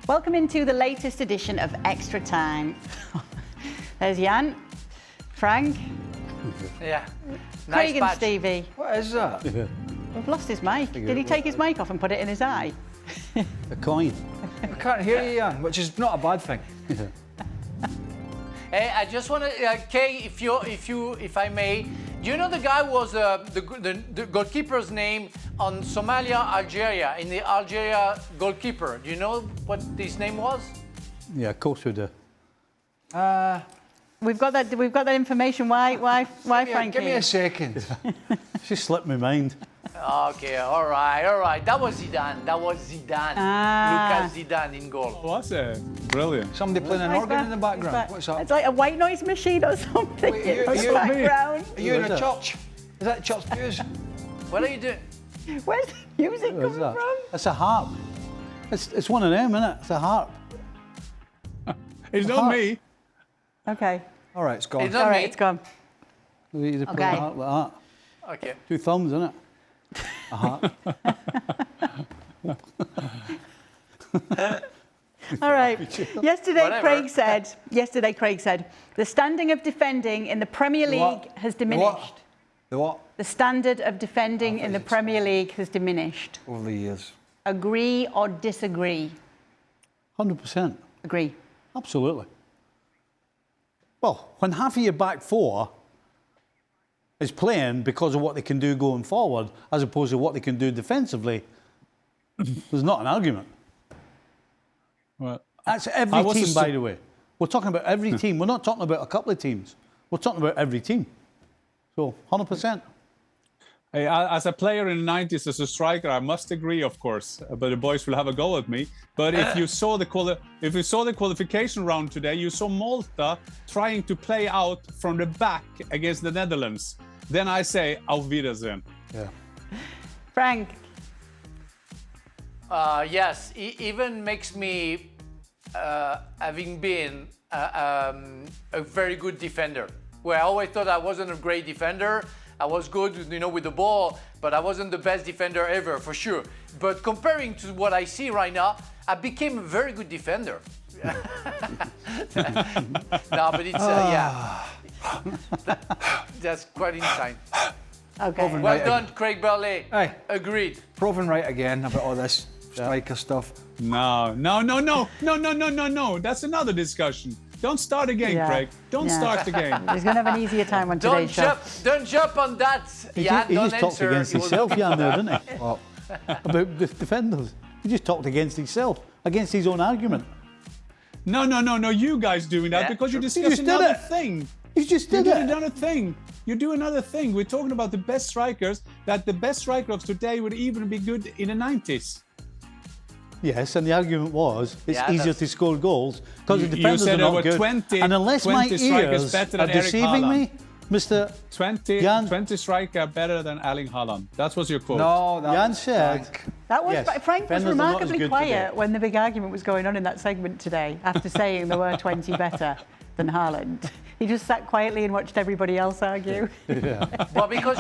Welcome into the latest edition of Extra Time. There's Jan, Frank, Yeah. Craig Nice and patch. Stevie. What is that? We've lost his mic. Did he take his mic off and put it in his eye? A coin. I can't hear you, Jan, which is not a bad thing. Hey, I just want to, Kay, if I may, do you know the guy was the goalkeeper's name on Somalia, Algeria, in the Algeria goalkeeper? Do you know what his name was? Yeah, of course we do. We've got that information. Why, Frankie? Give me a second. She slipped my mind. Okay, all right. That was Zidane. Lucas Zidane in goal. Was it? Brilliant. Somebody playing an organ in the background. What's that? It's like a white noise machine or something Wait, in the you- background. Are you in What a is church? Is that church pews? What are you doing? Where's the music What is coming that? from? It's a harp. It's one of them, isn't it? It's a harp. It's not me. Okay. All right, it's gone. It's All not right, me. it's gone. You either play Okay. a harp like that. Okay. 2 thumbs, isn't it? A harp. All right. Yesterday, Whatever. Craig said, the standing of defending in the Premier League What? has The diminished. what? The what? The standard of defending in the Premier League has diminished. Over the years. Agree or disagree? 100%. Agree. Absolutely. Well, when half of your back four is playing because of what they can do going forward, as opposed to what they can do defensively, there's not an argument. Well, That's I every was team, just- by the way. We're talking about every team. We're not talking about a couple of teams. We're talking about every team. So, 100%. hey, as a player in the 90s, as a striker, I must agree, of course. But the boys will have a go at me. But if you saw the qualification round today, you saw Malta trying to play out from the back against the Netherlands. Then I say, auf Wiedersehen. Yeah. Frank, Yes, even makes me, having been a very good defender, where I always thought I wasn't a great defender. I was good, with the ball, but I wasn't the best defender ever, for sure. But comparing to what I see right now, I became a very good defender. No, but it's, yeah. That's quite insane. okay. Over. Well Right, done, Craig Burley. Hey. Agreed. Proven right again about all this striker stuff. No. That's another discussion. Don't start again, Yeah. Craig. Don't Yeah. start again. He's going to have an easier time on Don't today's show. don't jump on that. He Yeah, just don't talked answer. against It was- himself, Jan, there, didn't he? Well, About the defenders. He just talked against himself, against his own argument. No, you guys doing that Yeah, because you're true. You discussing just did another it. thing. You just You did do it. another thing. You do another thing. We're talking about the best strikers, that the best striker of today would even be good in the 90s. Yes, and the argument was it's Yeah, easier that's- to score goals because the You defenders said are there not were good. 20 and unless my 20 strikers ears better are than Eric deceiving me, Mr. 20 Jan- striker better than Erling Haaland. That was your quote. no, that Jan was said, Frank. That was Yes, Frank was defenders are not as remarkably good quiet today. when the big argument was going on in that segment today. After saying there were 20 better than Haaland, he just sat quietly and watched everybody else argue. Well, because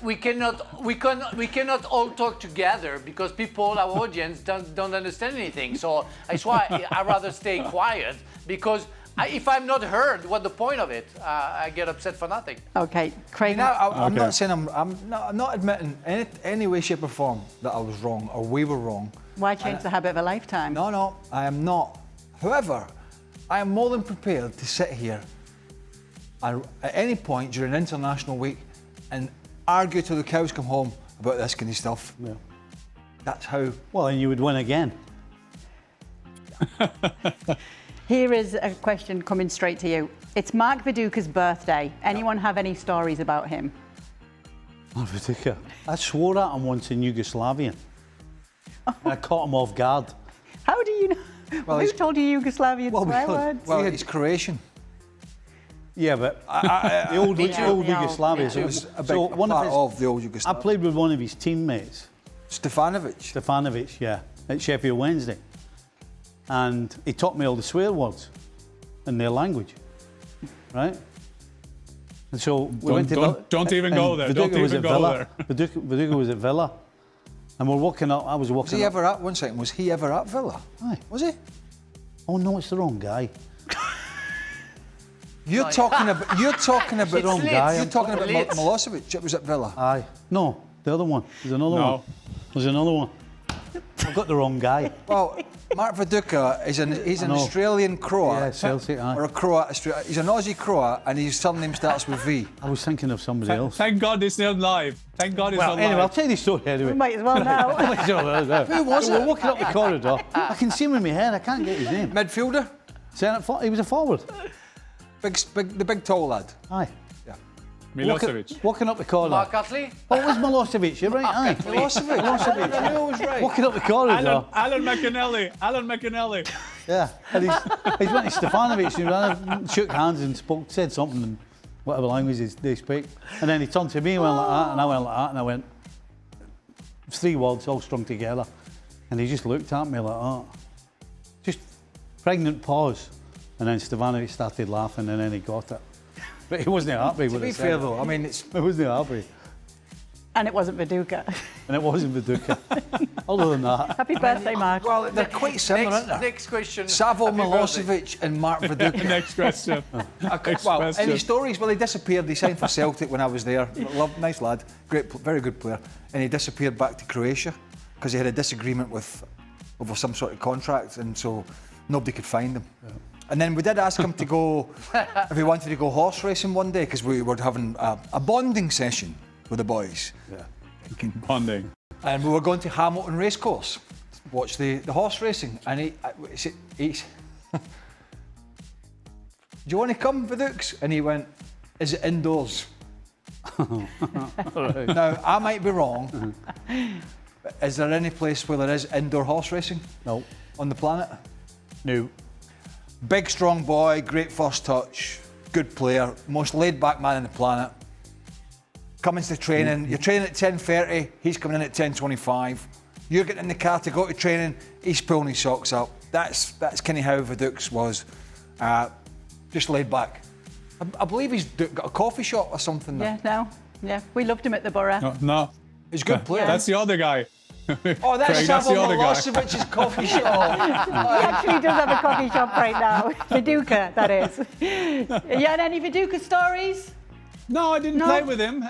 we cannot all talk together because people, our audience, don't understand anything. So that's why I rather stay quiet because if I'm not heard, what's the point of it? I get upset for nothing. Okay, Craig. Now, I'm Okay. not saying I'm not admitting in any way, shape, or form that I was wrong or we were wrong. Why change the habit of a lifetime? No, I am not. However, I am more than prepared to sit here at any point during International Week and argue till the cows come home about this kind of stuff. Yeah. That's how. well, and you would win again. Here is a question coming straight to you. It's Mark Viduka's birthday. Anyone have any stories about him? Oh, Viduka. I swore at him once in Yugoslavian. And I caught him off guard. How do you know? Well, Who he's- told you Yugoslavian Well, swear because- words? Well, it's Croatian. Yeah, but the old Me too. Yugoslavia. Me So, It was a big so one part of his, of the old I Yugoslavia. played with one of his teammates, Stefanovic. Stefanovic, yeah, at Sheffield Wednesday. And he taught me all the swear words in their language, right? And so we went to don't even go there. Viduka Don't was even at go Villa. there. Viduka was at Villa. And we're walking up, I was Was walking he up. ever at, one second, was he ever at Villa? Aye. Was he? Oh no, it's the wrong guy. You're talking about It's wrong Leeds. guy. you're talking about Leeds. Milosevic. It was at Villa. Aye. No, the other one. There's another No. one. There's another one. I've got the wrong guy. Well, Mark Viduka he's an know. Australian Croat. Yeah, Celtic, aye. Or a Croat. He's an Aussie Croat, and his surname starts with V. I was thinking of somebody else. Thank God it's not live. Thank God it's Well, not anyway, I'll live. tell you the story anyway. We might as well now. Who was We're it? walking up the corridor. I can see him in my head. I can't get his name. Midfielder, He was a forward. the big tall lad. Aye. Milosevic. Walking up the corridor. Mark Utley? Oh, it was Milosevic. You're right. Aye. Milosevic. I knew I was right. Walking up the corridor. Alan McAnally. Yeah. And he's went to Stefanovic and shook hands and said something in whatever language they speak. And then he turned to me and went like that, and I went like that, and I went, 3 words all strung together. And he just looked at me like that. Just pregnant pause. And then Stefanovic started laughing, and then he got it. But he wasn't happy with To be it. fair though, I mean it's He wasn't happy. And it wasn't Viduka. And it wasn't Viduka. Other than that. Happy birthday, Mark. well they're quite similar, aren't they? Next question. Savo Happy birthday. Milosevic and Mark Viduka. Next question. Next Well, question. any stories? Well, he disappeared. He signed for Celtic when I was there. Nice lad, very good player. And he disappeared back to Croatia because he had a disagreement over some sort of contract, and so nobody could find him. Yeah. And then we did ask him to go, if he wanted to go horse racing one day, because we were having a bonding session with the boys. Yeah. Bonding. And we were going to Hamilton Racecourse to watch the horse racing. And he's do you want to come, Vidux? And he went, is it indoors? Now, I might be wrong. But is there any place where there is indoor horse racing? No. On the planet? No. Big, strong boy, great first touch, good player, most laid-back man on the planet. Coming to training, you're training at 10:30, he's coming in at 10:25. You're getting in the car to go to training, he's pulling his socks up. That's kind of how Vidux was, just laid back. I believe he's got a coffee shop or something now. Yeah, no. Yeah, we loved him at the Borough. No. He's a good player. That's the other guy. Oh, that's Craig, that's Savo the other guy. Milosevic's coffee shop. He actually does have a coffee shop right now. Viduka, that is. Yeah, and any Viduka stories? No, I didn't No? play with him.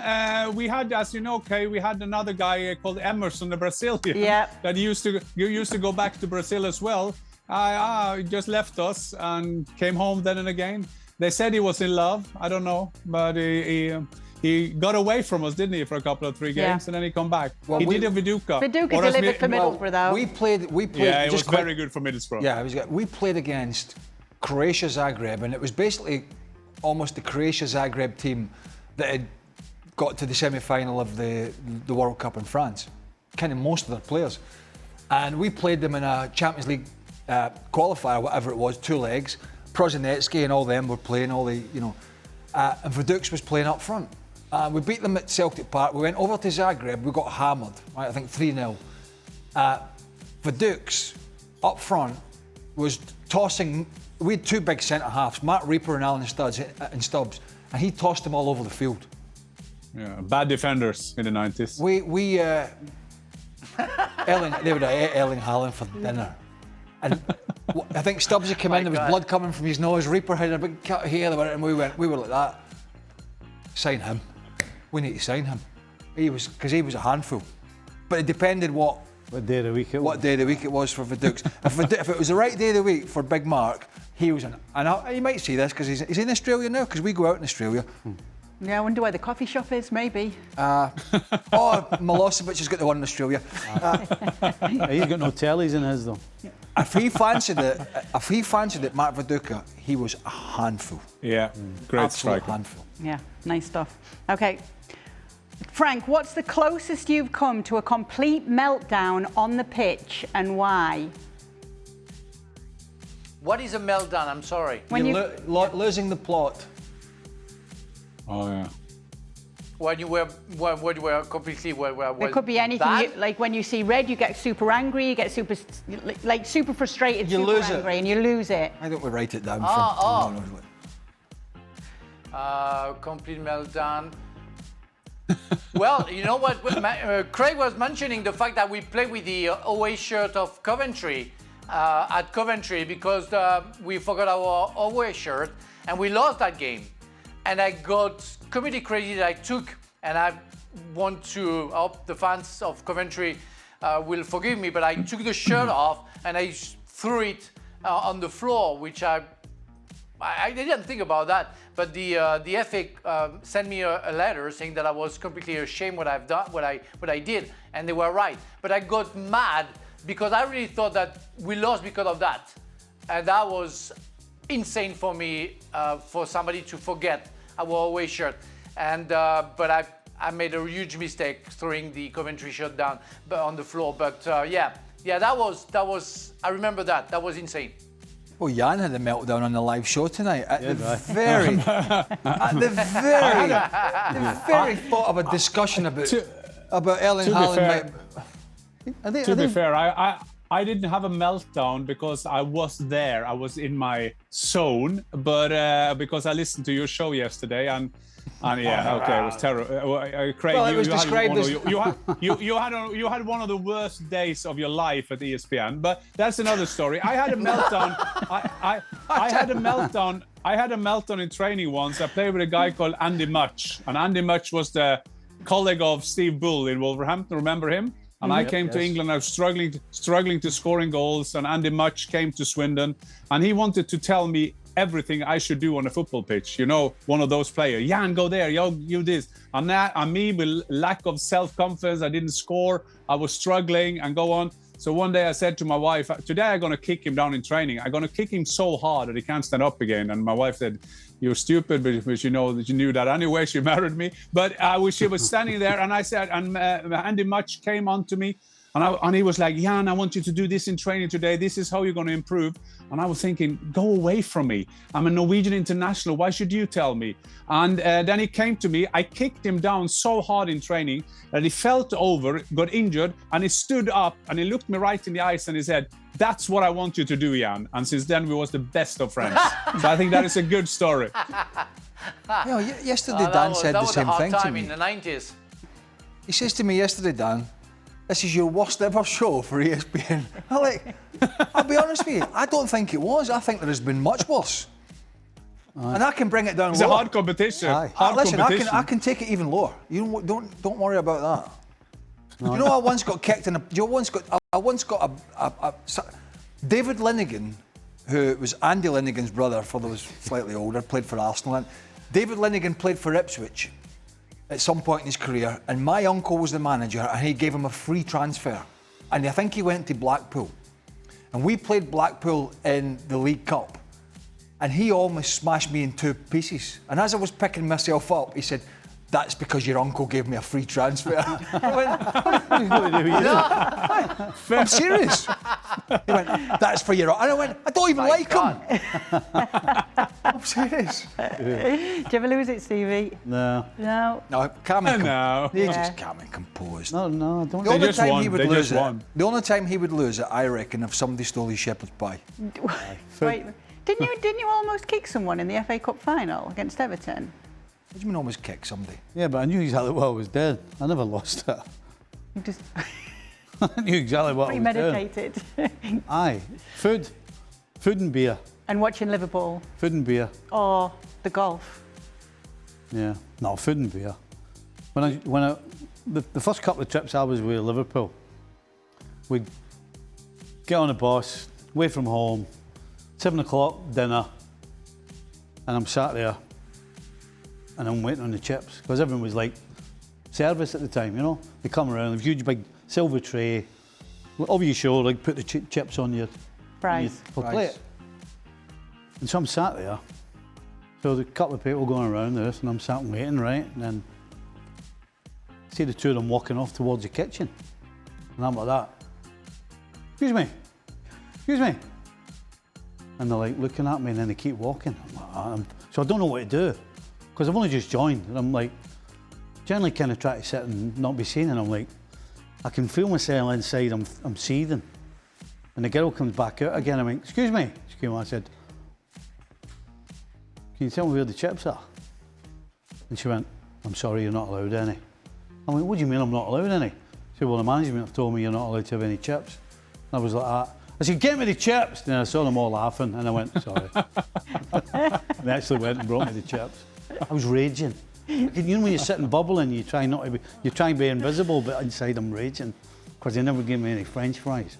We had, as you know, Kay, we had another guy called Emerson, the Brazilian. Yeah. That used to go back to Brazil as well. He just left us and came home then and again. They said he was in love. I don't know, but he got away from us, didn't he, for a couple of 3 games, Yeah. and then he come back. Well, he we- did a Viduka. Viduka Or as delivered for me- Middlesbrough, though. We played. Yeah, it was just quick- very good for Middlesbrough. Yeah, we played against Croatia Zagreb, and it was basically almost the Croatia Zagreb team that had got to the semi-final of the World Cup in France. Kind of most of their players, and we played them in a Champions League qualifier, whatever it was, 2 legs. Prozinecki and all them were playing, and Vidux was playing up front. We beat them at Celtic Park. We went over to Zagreb. We got hammered, right, I think 3-0. Vidux up front was tossing. We had 2 big centre halves, Matt Reaper and Alan Stubbs, and he tossed them all over the field. Yeah, bad defenders in the 90s. They would have ate Erling Haaland for dinner. And I think Stubbs had come in, there was blood coming from his nose. Reaper had a big cut here, and we were like that. Sign him. We need to sign him. Because he was a handful. But it depended what day of the week it was. What day of the week it was for Vidux. if it was the right day of the week for Big Mark, he was you might see this because he's in Australia now, because we go out in Australia. Yeah, I wonder where the coffee shop is, maybe. Milosevic has got the one in Australia. He's got no tellies in his though. If he fancied it, Mark Viduka, he was a handful. Yeah, great Absolute striker. handful. Yeah, nice stuff. Okay. Frank, what's the closest you've come to a complete meltdown on the pitch and why? What is a meltdown? I'm sorry. When You're losing the plot. Oh, yeah. When you were completely It could be anything. Like when you see red, you get super angry, you get super frustrated, You super lose it. angry, and you lose it. Why don't we write it down? complete meltdown. Well, you know what? Craig was mentioning the fact that we play with the away shirt of Coventry. at Coventry because we forgot our away shirt and we lost that game. And I got comedy credit I took, and I want to hope the fans of Coventry will forgive me, but I took the shirt off and I threw it on the floor, which I didn't think about that. But the FA sent me a letter saying that I was completely ashamed what I've done, what I did, and they were right. But I got mad because I really thought that we lost because of that, and that was insane for me for somebody to forget our away shirt. And but I made a huge mistake throwing the Coventry shirt down on the floor. But yeah, that was. I remember that. That was insane. Well, Jan had a meltdown on the live show tonight at the very thought of a discussion about Erling Haaland. To be fair, I didn't have a meltdown because I was there. I was in my zone, but because I listened to your show yesterday and yeah, okay, it was terrible. Craig, well, it was described as you had one of the worst days of your life at ESPN, but that's another story. I had a meltdown. I had a meltdown in training once. I played with a guy called Andy Much, and Andy Much was the colleague of Steve Bull in Wolverhampton. Remember him? And I came to England. I was struggling to scoring goals, and Andy Much came to Swindon, and he wanted to tell me everything I should do on a football pitch. You know, one of those players. Jan, go there. Yo, you this. And that, and me with lack of self-confidence, I didn't score. I was struggling and go on. So one day I said to my wife, today I'm going to kick him down in training. I'm going to kick him so hard that he can't stand up again. And my wife said, you're stupid, but you know that you knew that anyway. She married me. But she was standing there, and I said, and Andy Much came on to me, and he was like, Jan, I want you to do this in training today. This is how you're going to improve. And I was thinking, go away from me. I'm a Norwegian international. Why should you tell me? And then he came to me. I kicked him down so hard in training that he fell over, got injured, and he stood up and he looked me right in the eyes and he said, that's what I want you to do, Jan. And since then, we was the best of friends. So I think that is a good story. You know, yesterday Dan said the same thing to me. In the 90s. He says to me yesterday, Dan, this is your worst ever show for ESPN. I'll be honest with you, I don't think it was. I think there has been much worse. And I can bring it down It's lower. a hard competition. Listen, I can take it even lower. You don't worry about that. No, you know, I once got kicked in I once got a David Linnigan, who was Andy Linnigan's brother, for those slightly older, played for Arsenal. And David Linnigan played for Ipswich at some point in his career, and my uncle was the manager, and he gave him a free transfer. And I think he went to Blackpool. And we played Blackpool in the League Cup. And he almost smashed me in two pieces. And as I was picking myself up, he said, that's because your uncle gave me a free transfer. I went, I'm serious. He went, that's for your uncle. And I went, I don't even like him. I'm serious. Do you ever lose it, Stevie? No. No. No, calm and No. He just calm and composed. No, I don't. The only just time won. he would They lose just it. won. The only time he would lose it, I reckon, if somebody stole his shepherd's pie. Wait, didn't you almost kick someone in the FA Cup final against Everton? What do you mean almost kick somebody? Yeah, but I knew exactly what I was doing. I never lost it. You just I knew exactly what I was doing. premeditated. Aye, food and beer. And watching Liverpool. Food and beer. Or the golf. Yeah, no, food and beer. The first couple of trips I was with Liverpool, we'd get on the bus, away from home, 7 o'clock dinner, and I'm sat there and I'm waiting on the chips because everyone was like service at the time, you know. They come around, a huge big silver tray, over your shoulder, like put the chips on your plate. And so I'm sat there. So there's a couple of people going around this, and I'm sat waiting, right? And then I see the two of them walking off towards the kitchen, and I'm like that. Excuse me. And they're like looking at me, and then they keep walking. I'm like, so I don't know what to do. Because I've only just joined, and I'm like, generally kind of try to sit and not be seen, and I'm like, I can feel myself inside, I'm seething. And the girl comes back out again, I'm like, excuse me. I said, can you tell me where the chips are? And she went, I'm sorry, you're not allowed any. I went, what do you mean I'm not allowed any? She said, well, the management have told me you're not allowed to have any chips. And I was like that. I said, get me the chips. And I saw them all laughing, and I went, sorry. And they actually went and brought me the chips. I was raging. You know when you're sitting bubbling, you try and be invisible, but inside I'm raging because they never gave me any French fries.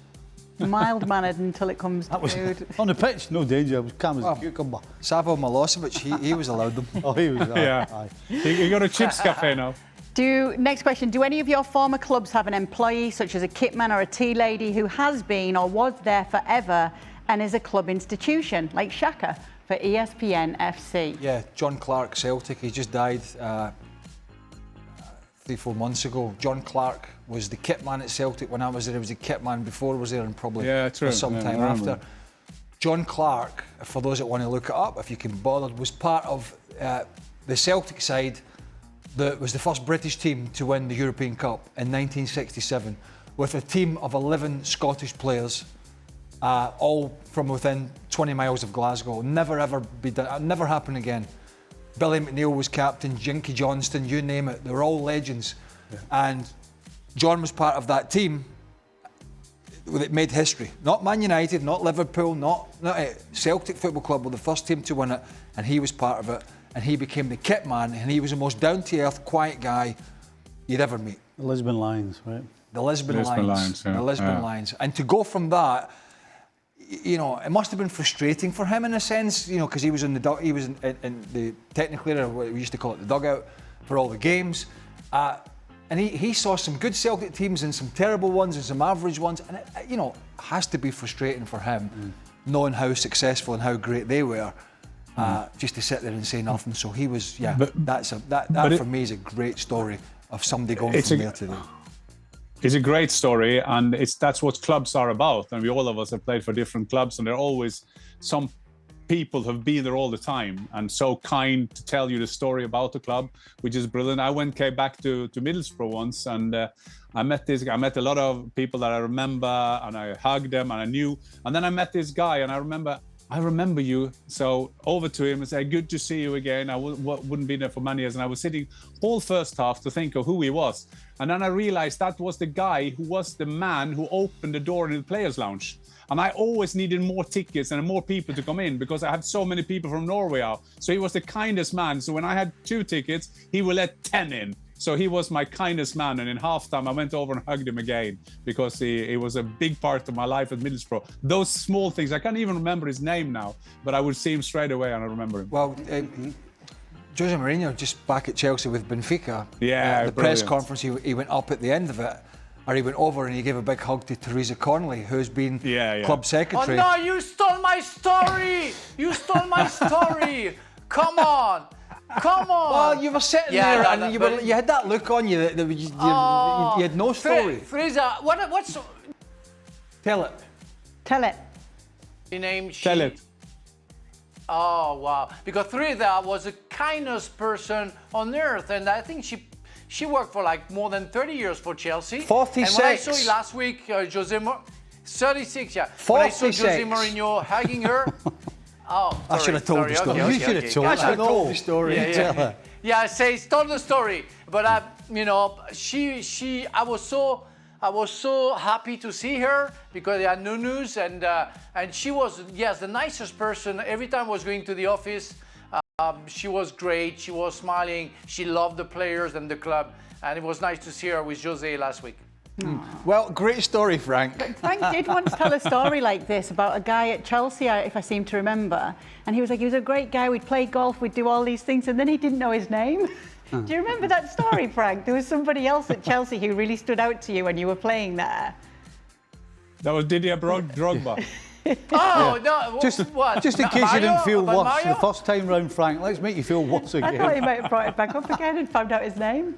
Mild-mannered until it comes to food. On the pitch, no danger. I was calm as a cucumber. Savo Milosevic, he was allowed them. Oh, he was. Yeah. Aye. You got a chips cafe now. Next question, do any of your former clubs have an employee, such as a kitman or a tea lady, who has been or was there forever and is a club institution, like Shaka for ESPN FC? Yeah, John Clark, Celtic, he just died 3-4 months ago. John Clark was the kit man at Celtic when I was there. He was the kit man before I was there and probably for some time after. John Clark, for those that want to look it up, if you can bother, was part of the Celtic side that was the first British team to win the European Cup in 1967 with a team of 11 Scottish players, all from within 20 miles of Glasgow. Never ever be done, never happen again. Billy McNeil was captain, Jinky Johnston, you name it, they were all legends. Yeah. And John was part of that team that made history. Not Man United, not Liverpool, not Celtic Football Club were the first team to win it, and he was part of it. And he became the kit man, and he was the most down-to-earth, quiet guy you'd ever meet. The Lisbon Lions, right? The Lisbon Lions. Yeah. The Lisbon Lions. And to go from that, you know, it must have been frustrating for him in a sense, you know, because he was in the technical area, what we used to call it the dugout, for all the games. And he saw some good Celtic teams and some terrible ones and some average ones, and it, you know, has to be frustrating for him, knowing how successful and how great they were. Just to sit there and say nothing. So he was, yeah. That for me is a great story of somebody going from there to there. It's a great story, and that's what clubs are about. And all of us have played for different clubs, and there are always some people who have been there all the time and so kind to tell you the story about the club, which is brilliant. I came back to Middlesbrough once, and I met a lot of people that I remember, and I hugged them, and I knew. And then I met this guy, and I remember you. So over to him and said, good to see you again. I wouldn't be there for many years. And I was sitting all first half to think of who he was. And then I realized that was the guy who was the man who opened the door in the players' lounge. And I always needed more tickets and more people to come in because I had so many people from Norway out. So he was the kindest man. So when I had 2 tickets, he would let 10 in. So he was my kindest man, and in halftime I went over and hugged him again because he was a big part of my life at Middlesbrough. Those small things, I can't even remember his name now, but I would see him straight away and I remember him. Well, Jose Mourinho, just back at Chelsea with Benfica, the press conference, he went up at the end of it, or he went over and he gave a big hug to Theresa Connolly, who's been club secretary. Oh no, you stole my story! You stole my story! Come on! Come on! Well, you were sitting there and you had that look on you that you had no story. Theresa, what's... Tell it. Tell it. Tell it. Oh, wow. Because Theresa was the kindest person on earth, and I think she worked for like more than 30 years for Chelsea. 46. And when I saw you last week, 36, yeah. 46. When I saw Jose Mourinho hugging her... Oh, sorry, I should have told the story. You should have told the story. Yeah, say told the story. But you know, I was so happy to see her because I had no news, and she was the nicest person. Every time I was going to the office, she was great. She was smiling. She loved the players and the club, and it was nice to see her with Jose last week. Well, great story, Frank. But Frank did once tell a story like this about a guy at Chelsea, if I seem to remember. And he was like, he was a great guy, we'd play golf, we'd do all these things, and then he didn't know his name. Do you remember that story, Frank? There was somebody else at Chelsea who really stood out to you when you were playing there. That was Didier Drogba. Oh, no, what? Just in case you didn't feel worse Mario? the first time round, Frank, let's make you feel worse again. I thought he might have brought it back up again and found out his name.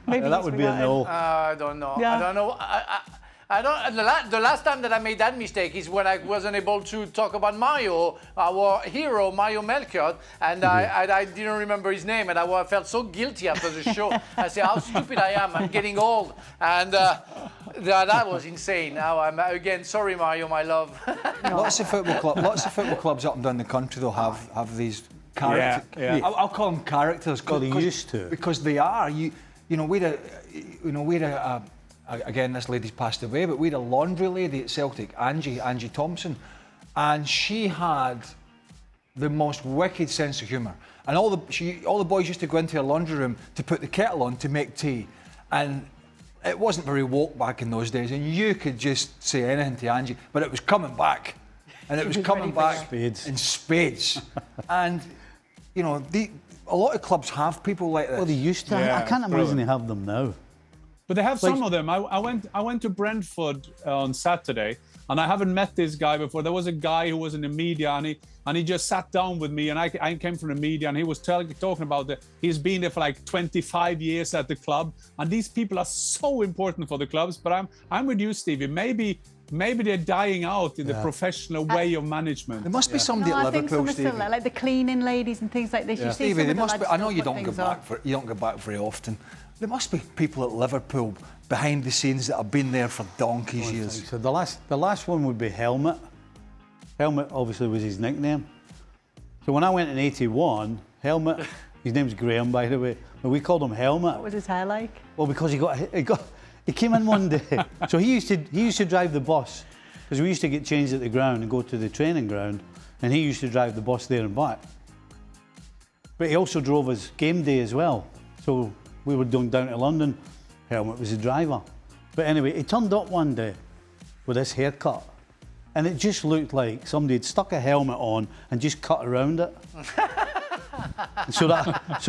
Maybe that would be a no. I don't know. Yeah. I don't know. I don't. The last time that I made that mistake is when I wasn't able to talk about Mario, our hero, Mario Melchior, and I didn't remember his name, and I felt so guilty after the show. I said, how stupid I am. I'm getting old, and that was insane. Now I'm again sorry, Mario, my love. Lots of football clubs up and down the country though have these characters. Yeah. I'll call them characters. Well, they used to. Because they are. We had a again, this lady's passed away, but we had a laundry lady at Celtic, Angie Thompson, and she had the most wicked sense of humour. And all the boys used to go into her laundry room to put the kettle on to make tea, and it wasn't very woke back in those days, and you could just say anything to Angie, but it was coming back, and it was coming back in spades. And you know, a lot of clubs have people like this. Well, they used to. Yeah, I can't imagine they have them now. But they have some of them. I went to Brentford on Saturday, and I haven't met this guy before. There was a guy who was in the media, and he just sat down with me, and I came from the media, and he was talking about he's been there for like 25 years at the club, and these people are so important for the clubs. But I'm with you, Stevie. Maybe they're dying out in the professional way of management. There must be somebody No, at I think Liverpool, some are still Stevie. there, like the cleaning ladies and things like this. You see Stevie, some they of the must be. lads I know still you put don't go things back on. you don't go back very often. There must be people at Liverpool behind the scenes that have been there for donkey's years. So the last one would be Helmet. Helmet obviously was his nickname. So when I went in '81, Helmet, his name's Graham, by the way, but we called him Helmet. What was his hair like? Well, because he came in one day. So he used to drive the bus, because we used to get changed at the ground and go to the training ground, and he used to drive the bus there and back. But he also drove us game day as well. So we were going down to London. Helmet was the driver. But anyway, he turned up one day with this haircut, and it just looked like somebody had stuck a helmet on and just cut around it. So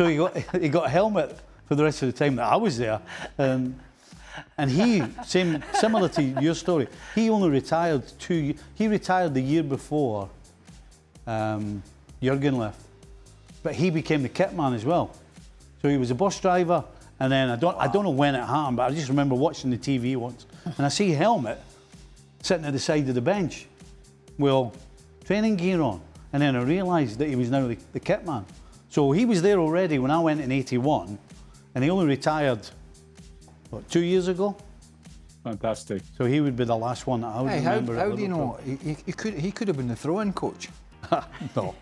he got a helmet for the rest of the time that I was there. And he, similar to your story, he only retired he retired the year before Jurgen left. But he became the kit man as well. So he was a bus driver, and then I don't know when it happened, but I just remember watching the TV once, and I see Helmet sitting at the side of the bench with all training gear on, and then I realised that he was now the kit man. So he was there already when I went in '81, and he only retired, 2 years ago? Fantastic. So he would be the last one that I would Hey, remember. how at do you know? Liverpool. He could have been the throw-in coach. No.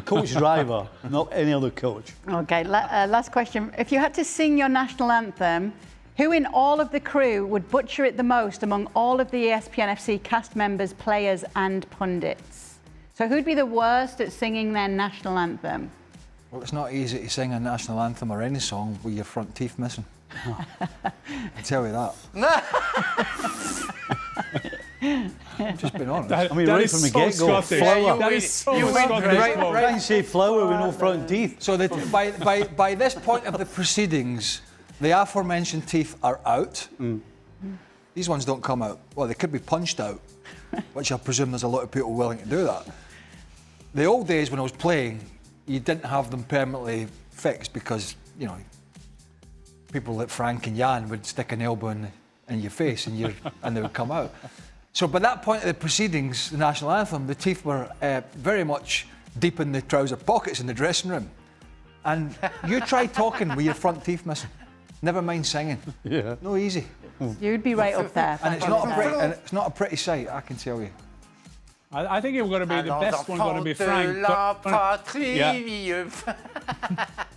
Coach driver, not any other coach. Okay, last question. If you had to sing your national anthem, who in all of the crew would butcher it the most among all of the ESPN FC cast members, players and pundits? So who'd be the worst at singing their national anthem? Well, it's not easy to sing a national anthem or any song with your front teeth missing. I tell you that. I'm just being honest. I mean, That right is from the so get-go, Scottish. flower. That is so You win, Scottish. right, Bob. Try and say flower with no front teeth. So that by this point of the proceedings, the aforementioned teeth are out. These ones don't come out. Well, they could be punched out, which I presume there's a lot of people willing to do that. The old days when I was playing, you didn't have them permanently fixed because, you know, people like Frank and Jan would stick an elbow in your face and they would come out. So by that point of the proceedings, the national anthem, the teeth were very much deep in the trouser pockets in the dressing room. And you try talking with your front teeth missing. Never mind singing. Yeah. No easy. You'd be right up there. And it's not a pretty sight, I can tell you. I think it's going to be the best one. Going to be Frank.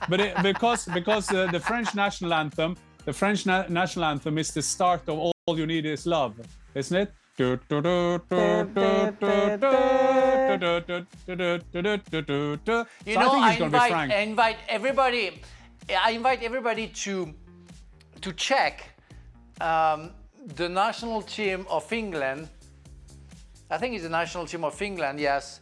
But because the French national anthem, national anthem is the start of All You Need Is Love, isn't it? You know, I invite everybody to check the national team of England. I think it's the national team of England, yes.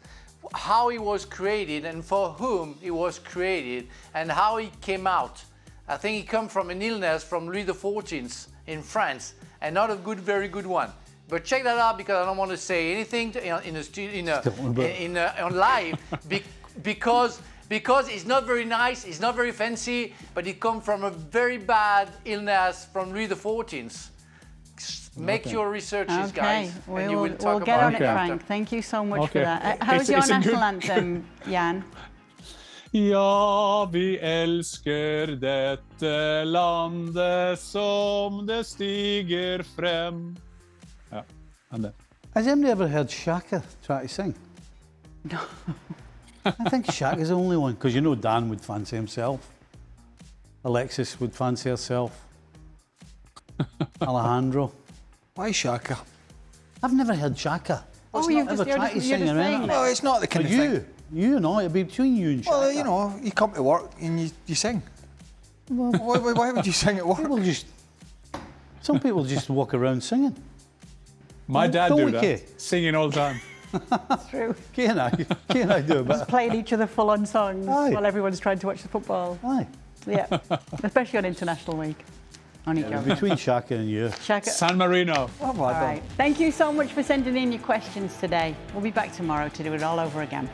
How it was created and for whom it was created and how it came out. I think it came from an illness from Louis XIV in France, and not a very good one. But check that out because I don't want to say anything on live because it's not very nice, it's not very fancy, but it comes from a very bad illness from Louis XIV. Make your researches, guys, and you will talk we'll get about on it, it Frank. after. Thank you so much for that. How's your national anthem, Jan? Ja, vi älskar detta landet som det stiger fram. Ja, and then. Has anybody ever heard Shaka try to sing? No. I think Shaka's the only one, because you know Dan would fancy himself. Alexis would fancy herself. Alejandro. Why Shaka? I've never heard Shaka. Oh, you're just tried to sing saying around. No, it's not the kind But of thing. you know, it'd be between you and Shaka. Well, you know, you come to work and you sing. Why would you sing at work? Some people just walk around singing. My dad don't do we, that, Kay? singing all the time. That's true. Kay and I do a bit. Playing each other full-on songs Aye. while everyone's trying to watch the football. Aye. Yeah, especially on International Week. Only joking. Between Shaka and you. Shaka. San Marino. Oh, All right. Thank you so much for sending in your questions today. We'll be back tomorrow to do it all over again.